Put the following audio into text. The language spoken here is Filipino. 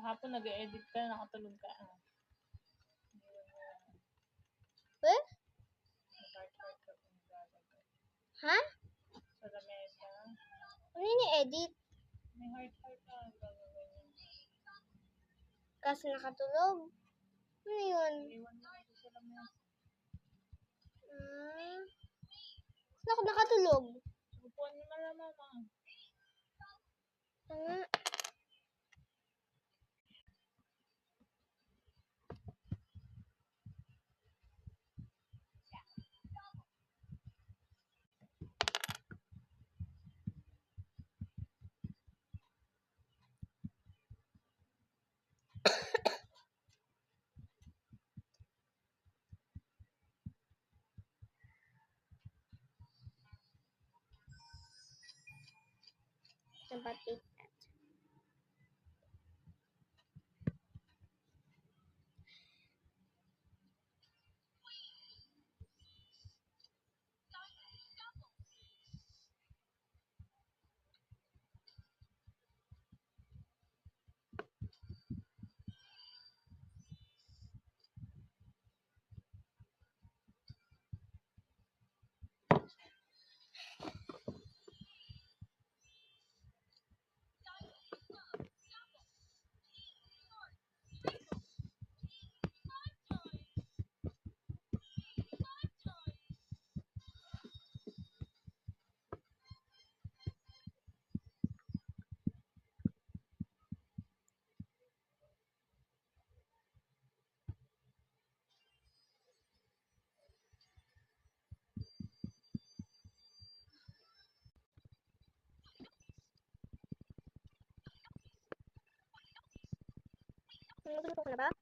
Hapon nag-edit ka, nakatulog ka. Eh? Nag-heart-heart ka kung naglalagay. Ha? Sa lamesa. Ano yung edit? May heart-heart ka, gagawin niya. Kasi nakatulog. Ano yun? Iwan mo ito sa lamesa. Saan ako nakatulog? Upuan niyo malamang, ma. Ano? Tempat it. Nagluto ka na ba?